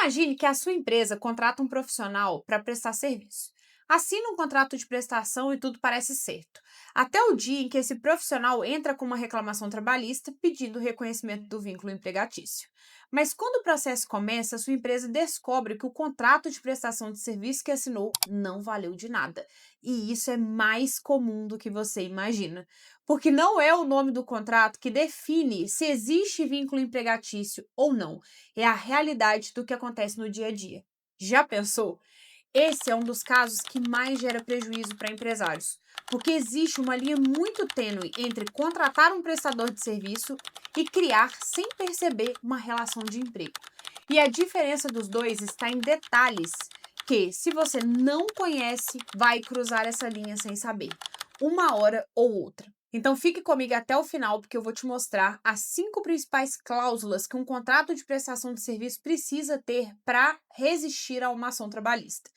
Imagine que a sua empresa contrata um profissional para prestar serviço. Assina um contrato de prestação e tudo parece certo. Até o dia em que esse profissional entra com uma reclamação trabalhista pedindo o reconhecimento do vínculo empregatício. Mas quando o processo começa, a sua empresa descobre que o contrato de prestação de serviço que assinou não valeu de nada. E isso é mais comum do que você imagina. Porque não é o nome do contrato que define se existe vínculo empregatício ou não, é a realidade do que acontece no dia a dia. Já pensou? Esse é um dos casos que mais gera prejuízo para empresários, porque existe uma linha muito tênue entre contratar um prestador de serviço e criar, sem perceber, uma relação de emprego. E a diferença dos dois está em detalhes que, se você não conhece, vai cruzar essa linha sem saber, uma hora ou outra. Então fique comigo até o final, porque eu vou te mostrar as 5 principais cláusulas que um contrato de prestação de serviço precisa ter para resistir a uma ação trabalhista.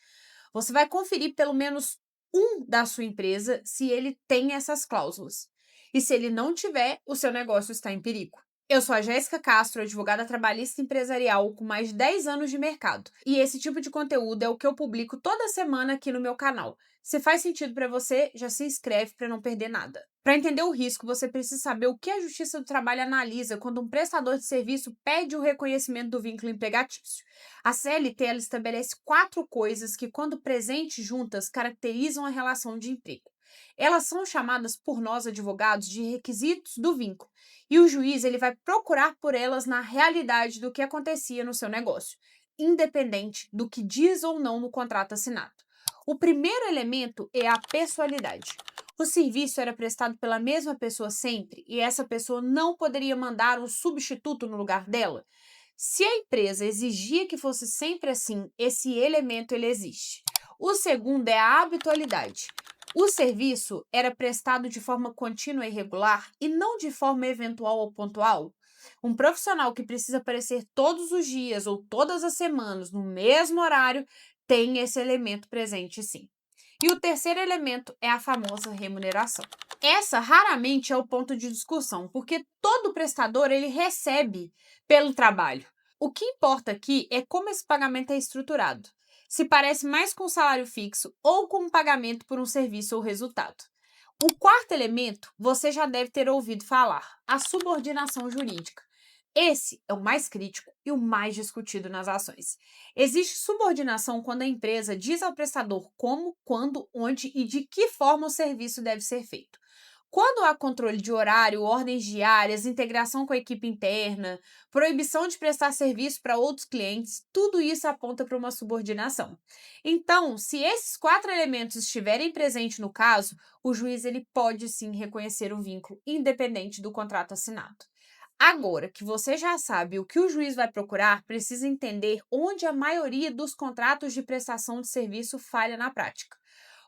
Você vai conferir pelo menos um da sua empresa se ele tem essas cláusulas. E se ele não tiver, o seu negócio está em perigo. Eu sou a Jéssica Castro, advogada trabalhista empresarial com mais de 10 anos de mercado. E esse tipo de conteúdo é o que eu publico toda semana aqui no meu canal. Se faz sentido para você, já se inscreve para não perder nada. Para entender o risco, você precisa saber o que a Justiça do Trabalho analisa quando um prestador de serviço pede o reconhecimento do vínculo empregatício. A CLT ela estabelece 4 coisas que, quando presentes juntas, caracterizam a relação de emprego. Elas são chamadas por nós, advogados, de requisitos do vínculo, e o juiz ele vai procurar por elas na realidade do que acontecia no seu negócio, independente do que diz ou não no contrato assinado. O primeiro elemento é a pessoalidade. O serviço era prestado pela mesma pessoa sempre e essa pessoa não poderia mandar um substituto no lugar dela? Se a empresa exigia que fosse sempre assim, esse elemento ele existe. O segundo é a habitualidade. O serviço era prestado de forma contínua e regular e não de forma eventual ou pontual. Um profissional que precisa aparecer todos os dias ou todas as semanas no mesmo horário tem esse elemento presente sim. E o terceiro elemento é a famosa remuneração. Essa raramente é o ponto de discussão, porque todo prestador ele recebe pelo trabalho. O que importa aqui é como esse pagamento é estruturado. Se parece mais com um salário fixo ou com um pagamento por um serviço ou resultado. O quarto elemento, você já deve ter ouvido falar, a subordinação jurídica. Esse é o mais crítico e o mais discutido nas ações. Existe subordinação quando a empresa diz ao prestador como, quando, onde e de que forma o serviço deve ser feito. Quando há controle de horário, ordens diárias, integração com a equipe interna, proibição de prestar serviço para outros clientes, tudo isso aponta para uma subordinação. Então, se esses 4 elementos estiverem presentes no caso, o juiz ele pode sim reconhecer o vínculo, independente do contrato assinado. Agora que você já sabe o que o juiz vai procurar, precisa entender onde a maioria dos contratos de prestação de serviço falha na prática.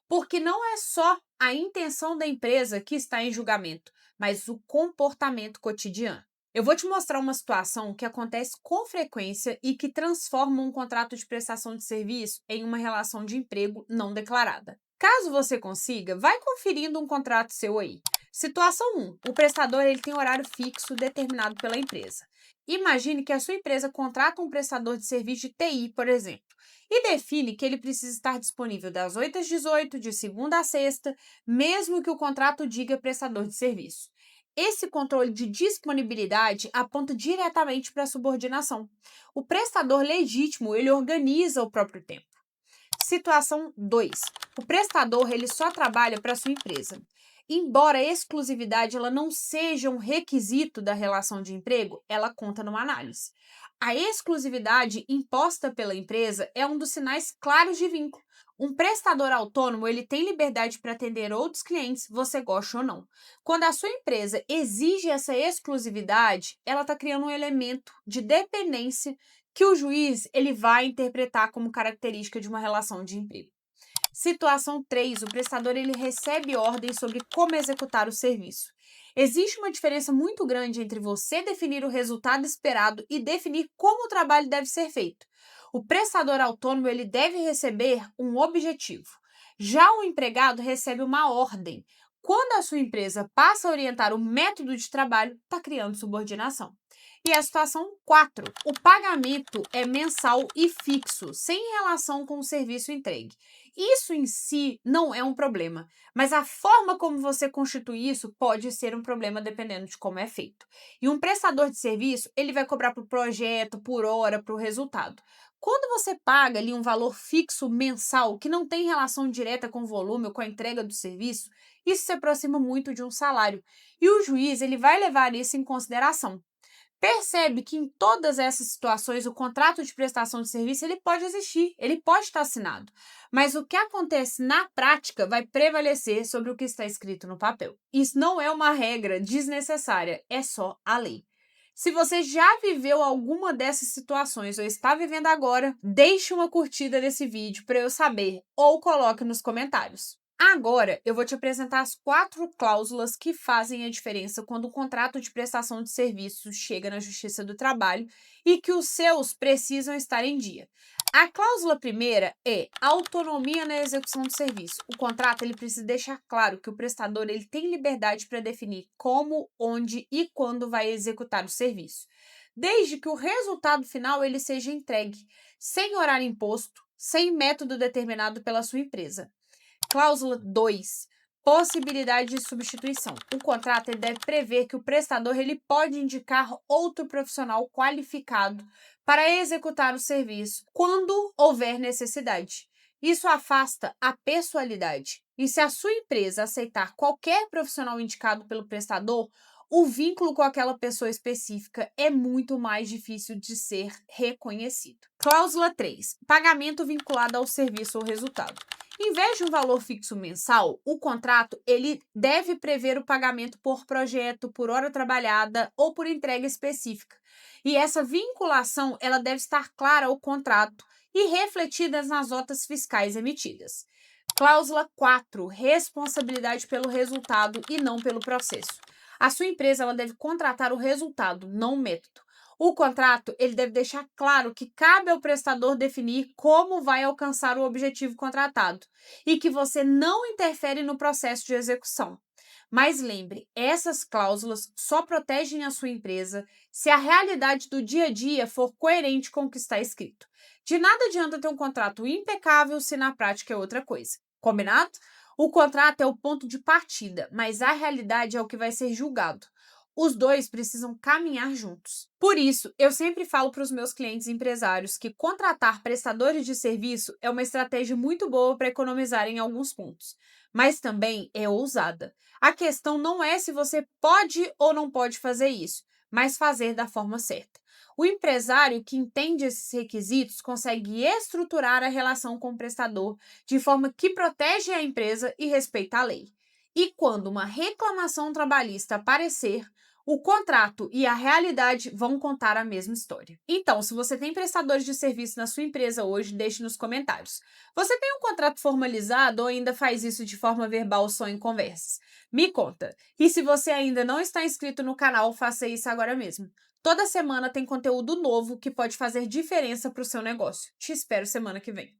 Porque não é só a intenção da empresa que está em julgamento, mas o comportamento cotidiano. Eu vou te mostrar uma situação que acontece com frequência e que transforma um contrato de prestação de serviço em uma relação de emprego não declarada. Caso você consiga, vai conferindo um contrato seu aí. Situação 1. O prestador ele tem horário fixo determinado pela empresa. Imagine que a sua empresa contrata um prestador de serviço de TI, por exemplo, e define que ele precisa estar disponível das 8 às 18, de segunda a sexta, mesmo que o contrato diga prestador de serviço. Esse controle de disponibilidade aponta diretamente para a subordinação. O prestador legítimo, ele organiza o próprio tempo. Situação 2. O prestador ele só trabalha para sua empresa. Embora a exclusividade ela não seja um requisito da relação de emprego, ela conta numa análise. A exclusividade imposta pela empresa é um dos sinais claros de vínculo. Um prestador autônomo ele tem liberdade para atender outros clientes, você gosta ou não. Quando a sua empresa exige essa exclusividade, ela está criando um elemento de dependência que o juiz ele vai interpretar como característica de uma relação de emprego. Situação 3. O prestador ele recebe ordens sobre como executar o serviço. Existe uma diferença muito grande entre você definir o resultado esperado e definir como o trabalho deve ser feito. O prestador autônomo ele deve receber um objetivo. Já o empregado recebe uma ordem. Quando a sua empresa passa a orientar o método de trabalho, está criando subordinação. E a situação 4, o pagamento é mensal e fixo, sem relação com o serviço entregue. Isso em si não é um problema, mas a forma como você constitui isso pode ser um problema dependendo de como é feito. E um prestador de serviço, ele vai cobrar por projeto, por hora, por resultado. Quando você paga ali um valor fixo mensal, que não tem relação direta com o volume ou com a entrega do serviço, isso se aproxima muito de um salário. E o juiz, ele vai levar isso em consideração. Percebe que em todas essas situações o contrato de prestação de serviço ele pode existir, ele pode estar assinado, mas o que acontece na prática vai prevalecer sobre o que está escrito no papel. Isso não é uma regra desnecessária, é só a lei. Se você já viveu alguma dessas situações ou está vivendo agora, deixe uma curtida nesse vídeo para eu saber ou coloque nos comentários. Agora, eu vou te apresentar as 4 cláusulas que fazem a diferença quando o contrato de prestação de serviços chega na Justiça do Trabalho e que os seus precisam estar em dia. A cláusula primeira é autonomia na execução do serviço. O contrato ele precisa deixar claro que o prestador ele tem liberdade para definir como, onde e quando vai executar o serviço, desde que o resultado final ele seja entregue, sem horário imposto, sem método determinado pela sua empresa. Cláusula 2. Possibilidade de substituição. O contrato ele deve prever que o prestador ele pode indicar outro profissional qualificado para executar o serviço quando houver necessidade. Isso afasta a pessoalidade. E se a sua empresa aceitar qualquer profissional indicado pelo prestador, o vínculo com aquela pessoa específica é muito mais difícil de ser reconhecido. Cláusula 3. Pagamento vinculado ao serviço ou resultado. Em vez de um valor fixo mensal, o contrato ele deve prever o pagamento por projeto, por hora trabalhada ou por entrega específica. E essa vinculação ela deve estar clara ao contrato e refletida nas notas fiscais emitidas. Cláusula 4. Responsabilidade pelo resultado e não pelo processo. A sua empresa ela deve contratar o resultado, não o método. O contrato ele deve deixar claro que cabe ao prestador definir como vai alcançar o objetivo contratado e que você não interfere no processo de execução. Mas lembre, essas cláusulas só protegem a sua empresa se a realidade do dia a dia for coerente com o que está escrito. De nada adianta ter um contrato impecável se na prática é outra coisa. Combinado? O contrato é o ponto de partida, mas a realidade é o que vai ser julgado. Os dois precisam caminhar juntos. Por isso, eu sempre falo para os meus clientes empresários que contratar prestadores de serviço é uma estratégia muito boa para economizar em alguns pontos, mas também é ousada. A questão não é se você pode ou não pode fazer isso, mas fazer da forma certa. O empresário que entende esses requisitos consegue estruturar a relação com o prestador de forma que protege a empresa e respeita a lei. E quando uma reclamação trabalhista aparecer, o contrato e a realidade vão contar a mesma história. Então, se você tem prestadores de serviço na sua empresa hoje, deixe nos comentários. Você tem um contrato formalizado ou ainda faz isso de forma verbal só em conversas? Me conta. E se você ainda não está inscrito no canal, faça isso agora mesmo. Toda semana tem conteúdo novo que pode fazer diferença para o seu negócio. Te espero semana que vem.